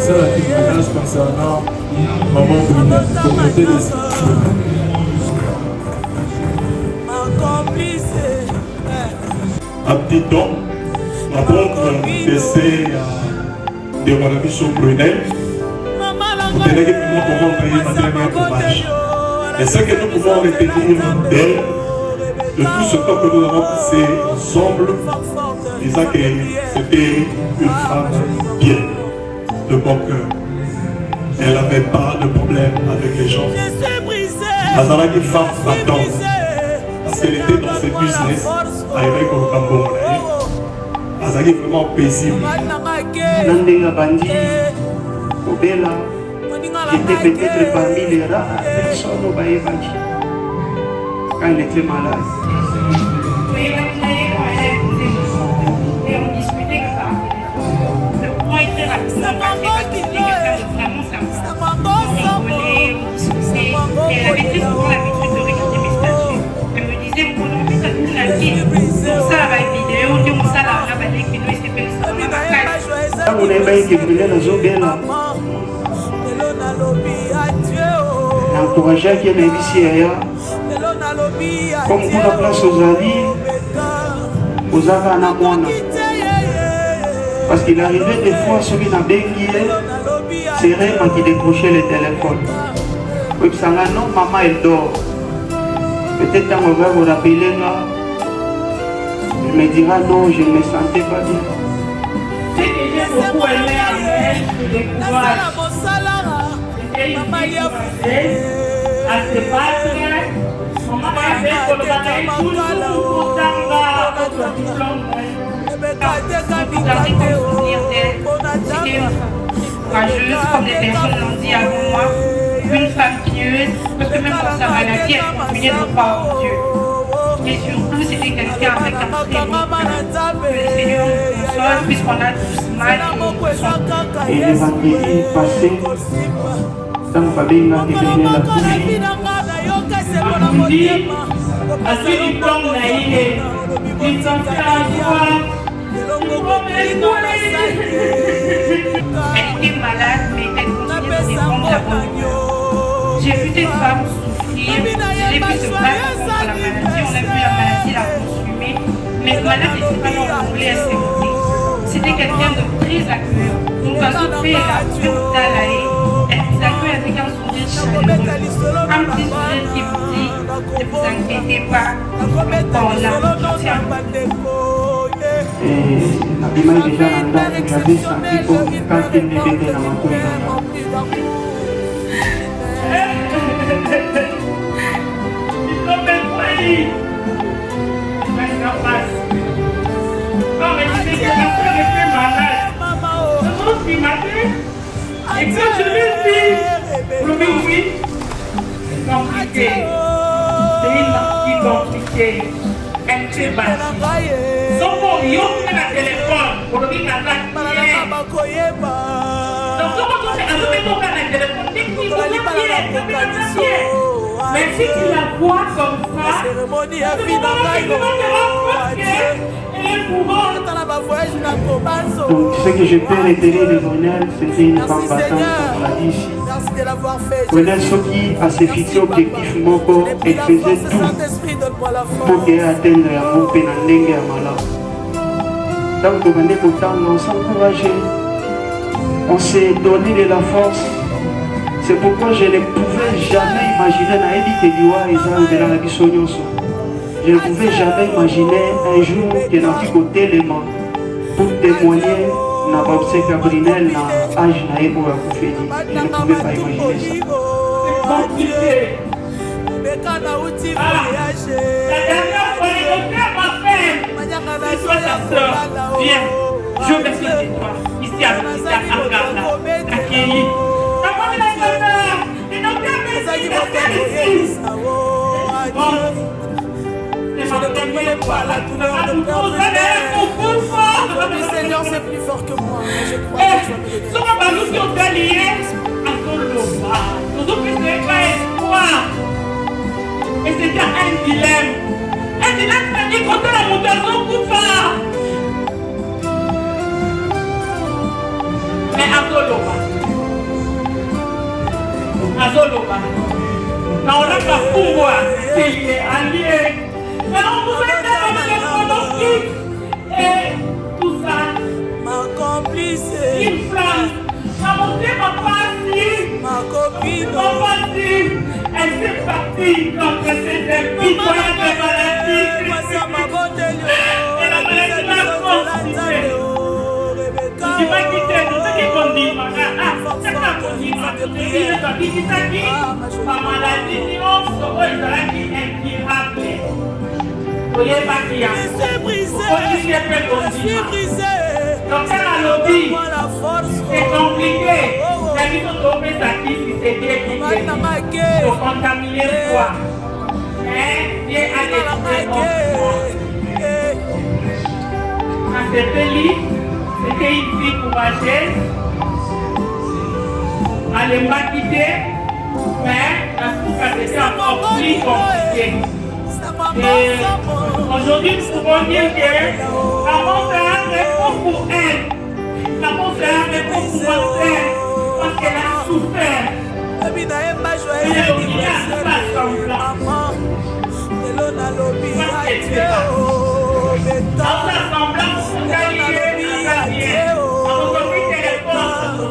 ça la témoignage concernant Maman Brunel, communauté de un petit don, la bonne décès de mon ami sur Brunel. Vous tenez que nous pouvons payer ma dernière hommage. Et ce que nous pouvons retenir d'elle, de tout ce temps que nous avons passé ensemble, disant que c'était une femme bien, de bon cœur. Elle n'avait pas de problème avec les gens. Elle avait une femme battante, parce qu'elle était dans ce business avec le Cameroun. Elle avait vraiment paisible. J'étais peut-être parmi les rares personnes au Baïbaki quand il était malade. Et on discutait que ça. Le point était rapidement passé parce que c'était quelqu'un de vraiment sympa. On rigolait, on discutait. Et elle avait très souvent l'habitude de regarder mes statuts. Elle me disait, mon nom, ça toute la vie. Comme ça, la vidéo, on ça, la balai, que nous, c'était personne. Quand on est baïki, vous venez dans une belle. Encourager qui est ici comme pour la place aux amis, aux avanamona. Parce qu'il arrivait des fois celui dans Benguié, c'est Raymond qui décrochait le téléphone. Oui, ça non, maman elle dort. Peut-être quand on va vous rappeler là, elle me dira non, je ne me sentais pas bien. C'est que j'ai beaucoup aimé à elle, le courage. À se battre, maman avait pour le bataille toujours pour notre diplôme. C'était courageuse, comme les personnes l'ont dit avant moi, une femme pieuse, parce que même pour sa maladie, elle continuait de croire en Dieu. Et surtout, c'était quelqu'un avec un très bon cœur. Que le Seigneur nous console, puisqu'on a tous mal et le vendredi passé, quand Fabien a terminé la couche, elle était malade, mais elle continuait de défendre la bonne cause. J'ai vu des femmes souffrir, je l'ai vu se battre contre la maladie, on a vu la maladie la consumer, mais le malade n'était pas non voulu à s'écouter. C'était quelqu'un de très accueillant. Donc, quand on fait la elle vous accueille avec un sourire chaleureux, un petit sourire qui vous dit ne vous inquiétez pas, on l'a soutien. et la bima déjà là, j'avais senti comme quand il était dans ma cour. Et quand je lui dis, oui, compliqué. C'est une fille compliquée. Elle s'est battue. Son mot, il y a un téléphone. Pour le dire, il y a un téléphone. Donc, son mot, c'est un téléphone. Mais si tu la vois comme ça, donc ce que je peux retenir de Brunel, c'était une femme battante, comme on l'a dit ici. Brunel Soki a se fixé objectif moko et faisait tout pour atteindre l'amour et la ndenge ya malamu. Donc on s'est encouragé, on s'est donné de la force. C'est pourquoi je ne pouvais jamais imaginer je ne pouvais jamais imaginer un jour que dans ce côté pour témoigner dans l'obsèque à Brunel dans l'âge de je ne pouvais pas imaginer ça. La dernière fois, les docteurs m'ont fait. C'est toi ta soeur. Viens, je vais sur toi. Ici à Angana, accueilli. Les docteurs me disent Je ne comprenais pas la douleur de perdre le Seigneur, c'est plus fort que moi. Mais je crois que tu vas me et c'était un dilemme. Un dilemme, c'est-à-dire quand la montaison coupe. Mais Angolo, azoloba na olaka fungwa il est allié mais on pouvait faire le pronostic et tout ça ma complice une flamme na motema pasi ma copine elle s'est partie contre cette impitoyable maladie et la maladie m'a constitué. Tu vas quitter tout ce qui conduit ma maladie nyonso oyo ezalaki incurable oyebaki yango okoki mpe kondima docteur alobi c'est compliqué na biso topesa kisi sedie tocontamine quoi mais Dieu a décidé asepeli c'était une fille courageuse alembaki te mais la souffrance était encore plus compliquée. Et aujourd'hui, nous pouvons dire que l'amour c'est un réponse pour elle. L'amour c'est un réponse pour moi frère parce qu'elle a souffert. Et le n'y a pas semblant. Dans sa semblance, vous allez à Dieu. À vos copines téléphones.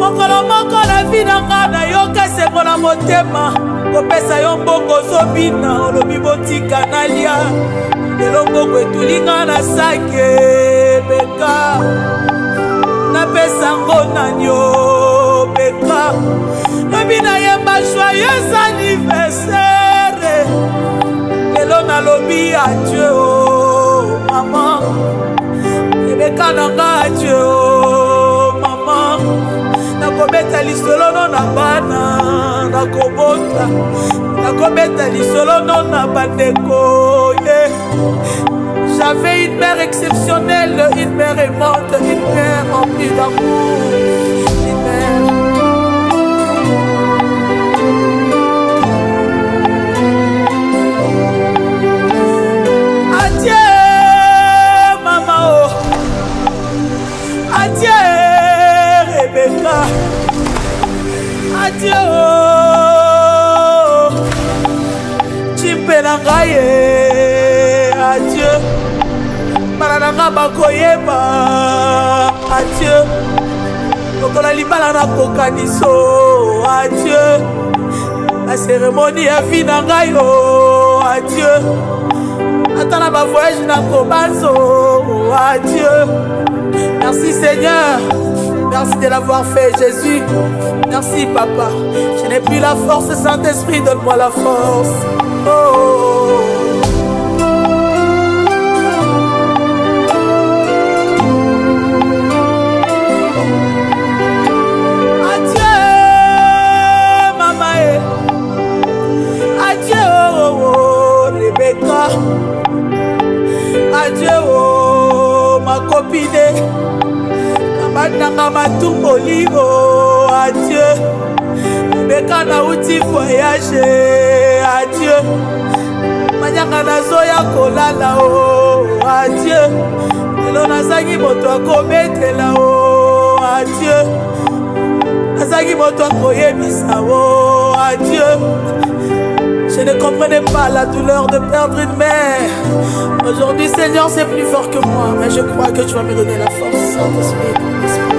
mokolo moko na vi na nga nayoka esengo na motema kopesa yo mbongo ozobina olobi botika nalia lelo mbongo etulinga na sake beka napesa ngo nanyo beka lobi nayemba joyeux anniversaire lelo nalobi adieu o mama ebeka na nga adieu o mama nakobeta lisolo no na bana nakobota nakobeta lisolo no na bandeko j'avais une mère exceptionnelle, une mère aimante, une mère remplie d'amour, une mère. Adieu maman oh, adieu Rebecca, adieu oh, Chimpenangaye, adieu. Marananga bakoyeba, adieu. Lokola libala na kokaniso, adieu. La cérémonie ya vie na ngai oh, adieu. Attends ba voyage na kobanzo, adieu. Merci Seigneur, merci de l'avoir fait Jésus. Merci Papa, je n'ai plus la force, Saint-Esprit donne-moi la force. Oh. Adieu oh, ma copine Kabatanga matumboli oh, adieu Beka na uti voyage adieu Manyanga na zoya kolala oh, adieu Lelo nazangi moto akobetela oh, adieu Nazangi moto akoyebisa oh, adieu. Je ne comprenais pas la douleur de perdre une mère. Aujourd'hui, Seigneur, c'est plus fort que moi. Mais je crois que tu vas me donner la force, Saint-Esprit.